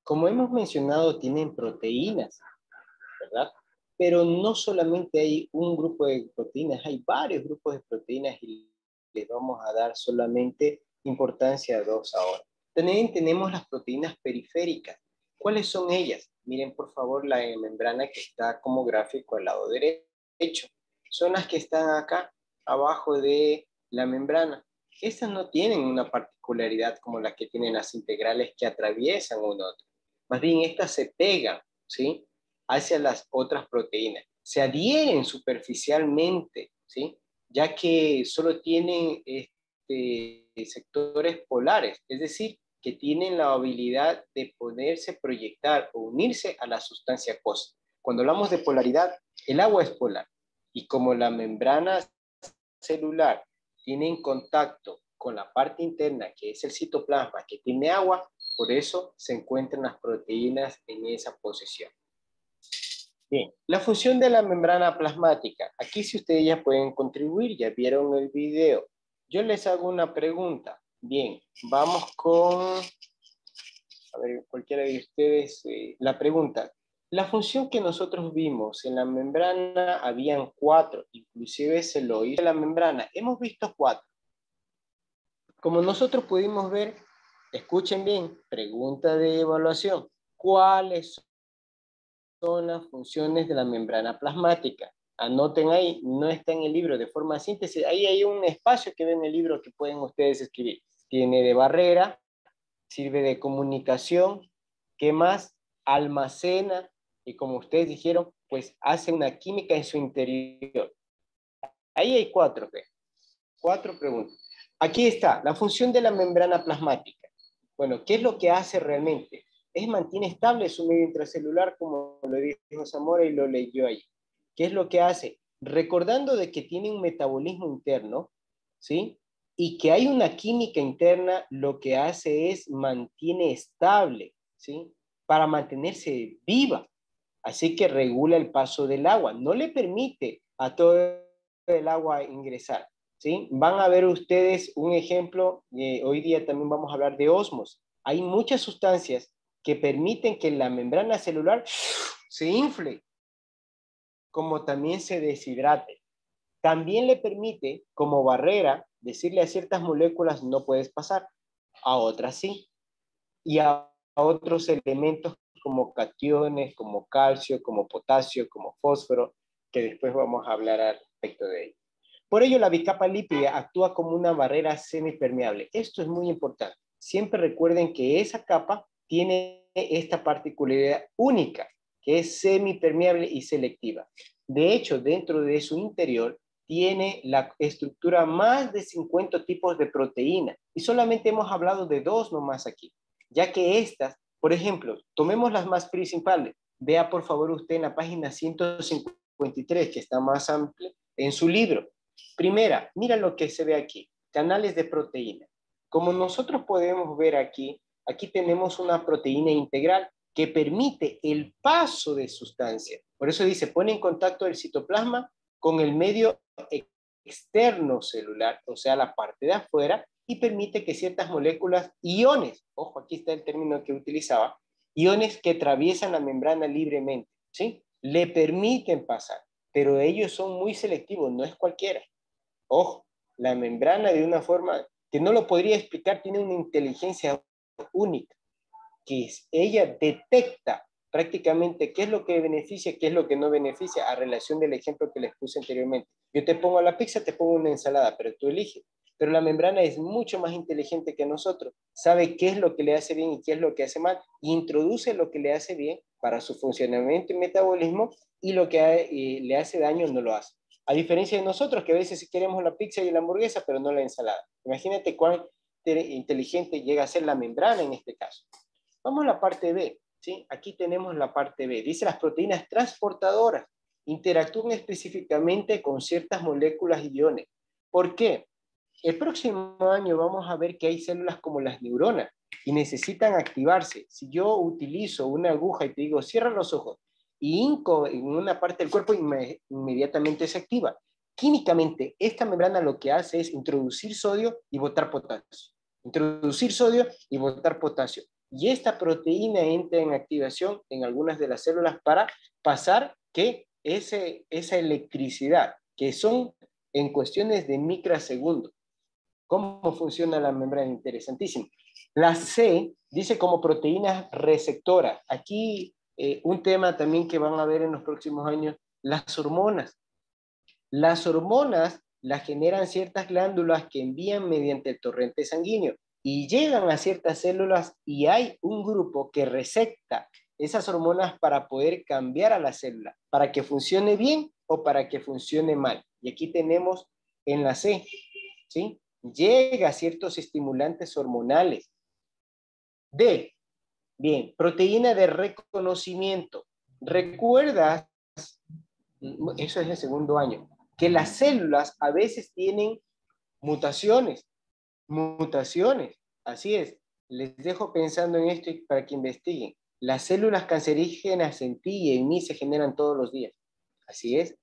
Como hemos mencionado, tienen proteínas, ¿verdad? Pero no solamente hay un grupo de proteínas, hay varios grupos de proteínas y les vamos a dar solamente importancia a dos ahora. También tenemos las proteínas periféricas. ¿Cuáles son ellas? Miren por favor la membrana que está como gráfico al lado derecho. Son las que están acá, abajo de la membrana. Estas no tienen una particularidad como las que tienen las integrales que atraviesan un otro. Más bien estas se pegan, ¿sí?, hacia las otras proteínas. Se adhieren superficialmente, ¿sí?, ya que solo tienen sectores polares, es decir, que tienen la habilidad de poderse proyectar o unirse a la sustancia acuosa. Cuando hablamos de polaridad, el agua es polar, y como la membrana celular tiene en contacto con la parte interna, que es el citoplasma, que tiene agua, por eso se encuentran las proteínas en esa posición. Bien, la función de la membrana plasmática. Aquí si ustedes ya pueden contribuir, ya vieron el video. Yo les hago una pregunta. Bien, vamos con, a ver, cualquiera de ustedes, la pregunta. La función que nosotros vimos en la membrana, habían 4, inclusive se lo hizo la membrana. Hemos visto 4. Como nosotros pudimos ver, escuchen bien, pregunta de evaluación. ¿Cuáles son las funciones de la membrana plasmática? Anoten ahí, no está en el libro de forma síntesis. Ahí hay un espacio que ven en el libro que pueden ustedes escribir. Tiene de barrera, sirve de comunicación, ¿qué más? Almacena, y como ustedes dijeron, pues hace una química en su interior. Ahí hay 4, ¿ve? 4 preguntas. Aquí está, la función de la membrana plasmática. Bueno, ¿qué es lo que hace realmente? Mantiene estable su medio intracelular, como lo dijo Zamora y lo leyó ahí. ¿Qué es lo que hace? Recordando de que tiene un metabolismo interno, ¿sí?, y que hay una química interna, lo que hace es mantiene estable, ¿sí?, para mantenerse viva. Así que regula el paso del agua. No le permite a todo el agua ingresar, ¿sí? Van a ver ustedes un ejemplo, hoy día también vamos a hablar de ósmosis. Hay muchas sustancias que permiten que la membrana celular se infle, como también se deshidrate. También le permite, como barrera, decirle a ciertas moléculas no puedes pasar, a otras sí, y a otros elementos como cationes, como calcio, como potasio, como fósforo, que después vamos a hablar al respecto de ello. Por ello, la bicapa lípida actúa como una barrera semipermeable. Esto es muy importante. Siempre recuerden que esa capa tiene esta particularidad única, que es semipermeable y selectiva. De hecho, dentro de su interior tiene la estructura más de 50 tipos de proteína, y solamente hemos hablado de 2 nomás aquí, ya que estas, por ejemplo, tomemos las más principales. Vea por favor usted en la página 153, que está más amplia, en su libro. Primera, mira lo que se ve aquí, canales de proteína. Como nosotros podemos ver aquí, aquí tenemos una proteína integral que permite el paso de sustancias. Por eso dice, pone en contacto el citoplasma con el medio externo celular, o sea, la parte de afuera, y permite que ciertas moléculas, iones, ojo, aquí está el término que utilizaba, iones que atraviesan la membrana libremente, ¿sí?, le permiten pasar, pero ellos son muy selectivos, no es cualquiera. Ojo, la membrana de una forma que no lo podría explicar, tiene una inteligencia única, que ella detecta prácticamente qué es lo que beneficia, qué es lo que no beneficia, a relación del ejemplo que les puse anteriormente. Yo te pongo la pizza, te pongo una ensalada, pero tú eliges. Pero la membrana es mucho más inteligente que nosotros, sabe qué es lo que le hace bien y qué es lo que hace mal, y introduce lo que le hace bien para su funcionamiento y metabolismo, y lo que le hace daño no lo hace. A diferencia de nosotros, que a veces queremos la pizza y la hamburguesa, pero no la ensalada. Imagínate cuán inteligente llega a ser la membrana en este caso. Vamos a la parte B, ¿sí? Aquí tenemos la parte B. Dice las proteínas transportadoras interactúan específicamente con ciertas moléculas y iones. ¿Por qué? El próximo año vamos a ver que hay células como las neuronas y necesitan activarse. Si yo utilizo una aguja y te digo, cierra los ojos, y hinco en una parte del cuerpo, inmediatamente se activa. Químicamente, esta membrana lo que hace es introducir sodio y botar potasio. introducir sodio y botar potasio. Y esta proteína entra en activación en algunas de las células para pasar que esa electricidad, que son en cuestiones de microsegundos. ¿Cómo funciona la membrana? Interesantísimo. La C dice como proteína receptora. Aquí un tema también que van a ver en los próximos años, las hormonas. Las hormonas las generan ciertas glándulas que envían mediante el torrente sanguíneo y llegan a ciertas células y hay un grupo que recepta esas hormonas para poder cambiar a la célula, para que funcione bien o para que funcione mal. Y aquí tenemos en la C, ¿sí? Llega a ciertos estimulantes hormonales. D, bien, proteína de reconocimiento. ¿Recuerdas? Eso es el segundo año, que las células a veces tienen mutaciones, así es. Les dejo pensando en esto para que investiguen. Las células cancerígenas en ti y en mí se generan todos los días, así es.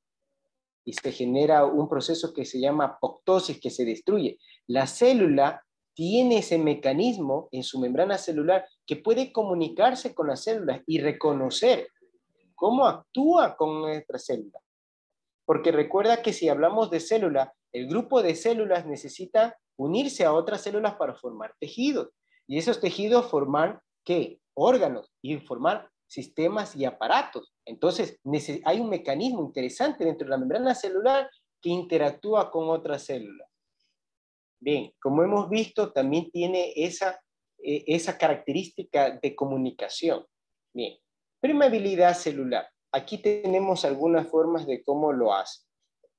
Y se genera un proceso que se llama apoptosis, que se destruye. La célula tiene ese mecanismo en su membrana celular que puede comunicarse con las células y reconocer cómo actúa con nuestra célula. Porque recuerda que si hablamos de célula, el grupo de células necesita unirse a otras células para formar tejidos. Y esos tejidos forman, ¿qué? Órganos y formar sistemas y aparatos. Entonces, hay un mecanismo interesante dentro de la membrana celular que interactúa con otras células. Bien, como hemos visto, también tiene esa característica de comunicación. Bien, permeabilidad celular. Aquí tenemos algunas formas de cómo lo hace.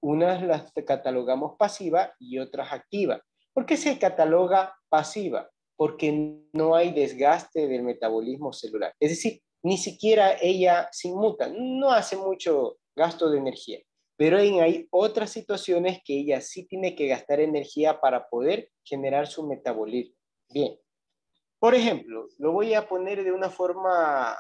Unas las catalogamos pasiva y otras activa. ¿Por qué se cataloga pasiva? Porque no hay desgaste del metabolismo celular. Es decir, ni siquiera ella se inmuta, no hace mucho gasto de energía. Pero hay otras situaciones que ella sí tiene que gastar energía para poder generar su metabolismo. Bien, por ejemplo, lo voy a poner de una forma.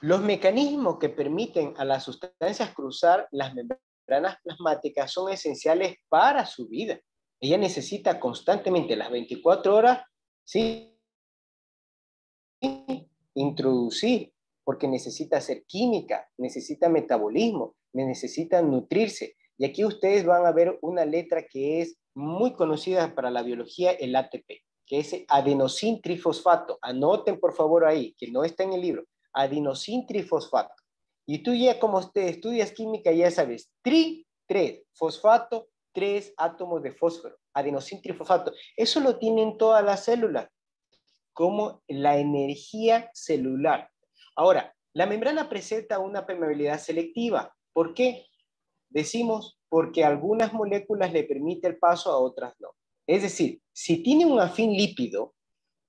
Los mecanismos que permiten a las sustancias cruzar las membranas plasmáticas son esenciales para su vida. Ella necesita constantemente, las 24 horas, ¿sí?, introducir, porque necesita hacer química, necesita metabolismo, necesita nutrirse. Y aquí ustedes van a ver una letra que es muy conocida para la biología, el ATP, que es adenosín trifosfato. Anoten por favor ahí, que no está en el libro. Adenosín trifosfato. Y tú ya como estudias química ya sabes, 3, fosfato, 3 átomos de fósforo, adenosín trifosfato. Eso lo tienen todas las células como la energía celular. Ahora, la membrana presenta una permeabilidad selectiva. ¿Por qué? Decimos porque algunas moléculas le permiten el paso, a otras no. Es decir, si tiene un afín lípido,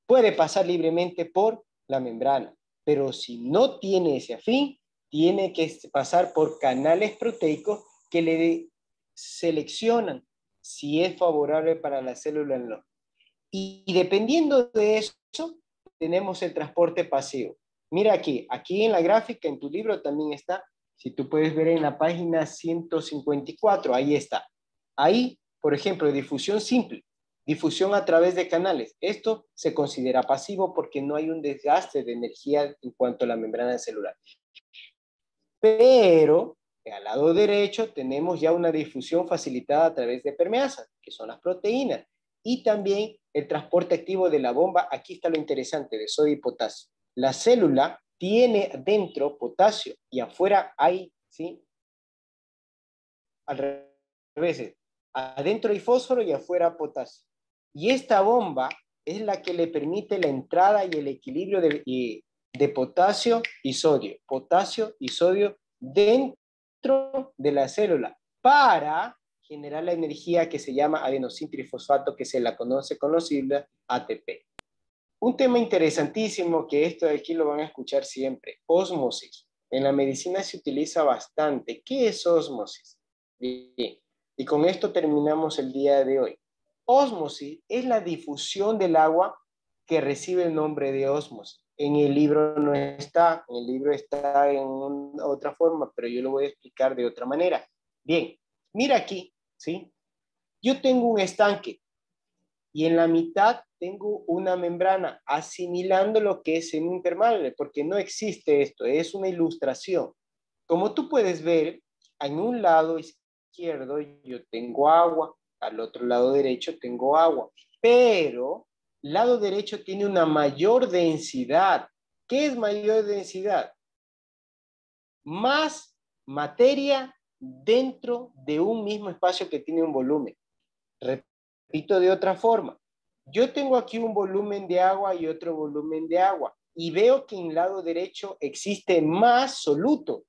puede pasar libremente por la membrana, pero si no tiene ese afín, tiene que pasar por canales proteicos que le seleccionan si es favorable para la célula o no. Y dependiendo de eso, tenemos el transporte pasivo. Mira aquí en la gráfica, en tu libro también está, si tú puedes ver en la página 154, ahí está. Ahí, por ejemplo, difusión simple, difusión a través de canales. Esto se considera pasivo porque no hay un desgaste de energía en cuanto a la membrana celular. Pero al lado derecho tenemos ya una difusión facilitada a través de permeasas, que son las proteínas, y también el transporte activo de la bomba. Aquí está lo interesante de sodio y potasio. La célula tiene dentro potasio y afuera hay, ¿sí?, al revés, adentro hay fósforo y afuera potasio. Y esta bomba es la que le permite la entrada y el equilibrio de potasio y sodio dentro de la célula para generar la energía que se llama adenosín trifosfato, que se la conoce con los siglas ATP. Un tema interesantísimo que esto de aquí lo van a escuchar siempre, ósmosis. En la medicina se utiliza bastante. ¿Qué es ósmosis? Bien, y con esto terminamos el día de hoy. Ósmosis es la difusión del agua que recibe el nombre de ósmosis. En el libro no está, en el libro está en otra forma, pero yo lo voy a explicar de otra manera. Bien, mira aquí, ¿sí? Yo tengo un estanque y en la mitad tengo una membrana asimilando lo que es semi-impermeable, porque no existe esto, es una ilustración. Como tú puedes ver, en un lado izquierdo yo tengo agua, al otro lado derecho tengo agua, pero el lado derecho tiene una mayor densidad. ¿Qué es mayor densidad? Más materia dentro de un mismo espacio que tiene un volumen. Repito de otra forma, yo tengo aquí un volumen de agua y otro volumen de agua y veo que en el lado derecho existe más soluto.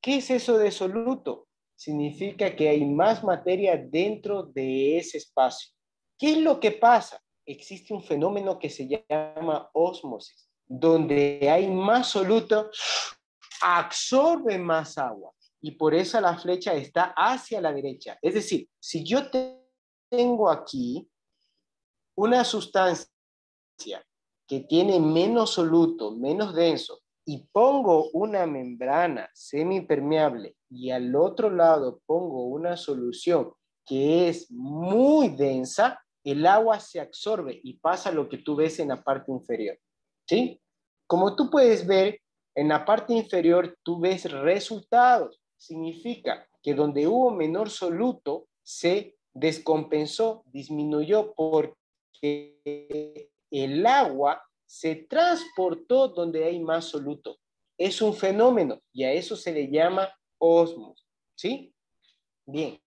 ¿Qué es eso de soluto? Significa que hay más materia dentro de ese espacio. ¿Qué es lo que pasa? Existe un fenómeno que se llama ósmosis, donde hay más soluto, absorbe más agua y por eso la flecha está hacia la derecha. Es decir, si yo tengo aquí una sustancia que tiene menos soluto, menos denso, y pongo una membrana semipermeable y al otro lado pongo una solución que es muy densa, el agua se absorbe y pasa lo que tú ves en la parte inferior. ¿Sí? Como tú puedes ver, en la parte inferior tú ves resultados. Significa que donde hubo menor soluto se descompensó, disminuyó porque el agua se transportó donde hay más soluto. Es un fenómeno y a eso se le llama ósmosis. ¿Sí? Bien.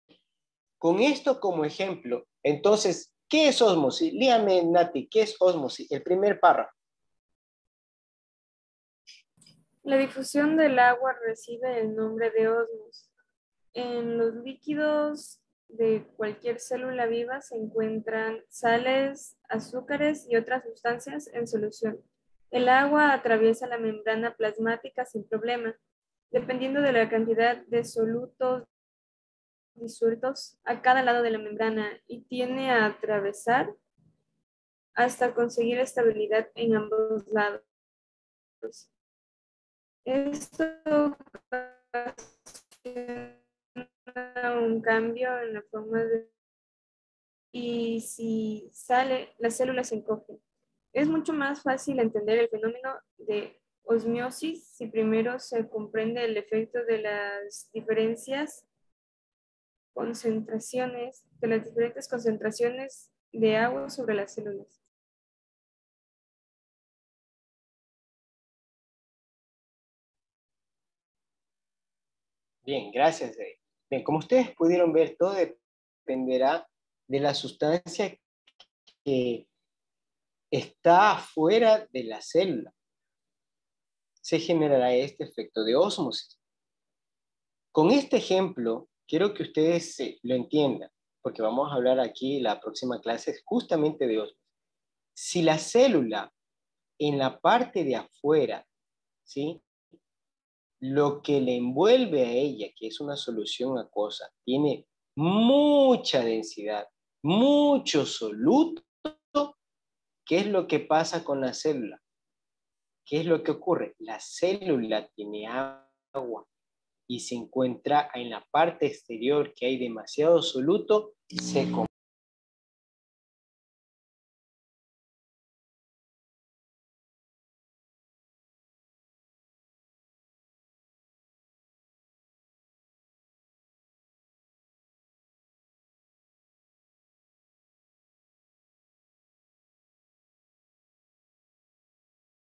Con esto como ejemplo, entonces, ¿qué es ósmosis? Líame, Nati, ¿qué es ósmosis? El primer párrafo. La difusión del agua recibe el nombre de ósmosis. En los líquidos de cualquier célula viva se encuentran sales, azúcares y otras sustancias en solución. El agua atraviesa la membrana plasmática sin problema, dependiendo de la cantidad de solutos disueltos a cada lado de la membrana y tiende a atravesar hasta conseguir estabilidad en ambos lados. Esto un cambio en la forma de... Y si sale, las células se encogen. Es mucho más fácil entender el fenómeno de osmosis si primero se comprende el efecto de las diferentes concentraciones de agua sobre las células. Bien, gracias. Bien, como ustedes pudieron ver, todo dependerá de la sustancia que está fuera de la célula. Se generará este efecto de ósmosis. Con este ejemplo, quiero que ustedes lo entiendan, porque vamos a hablar aquí la próxima clase justamente de ósmosis. Si la célula en la parte de afuera, ¿sí? Lo que le envuelve a ella, que es una solución acuosa, tiene mucha densidad, mucho soluto. ¿Qué es lo que pasa con la célula? ¿Qué es lo que ocurre? La célula tiene agua y se encuentra en la parte exterior que hay demasiado soluto, se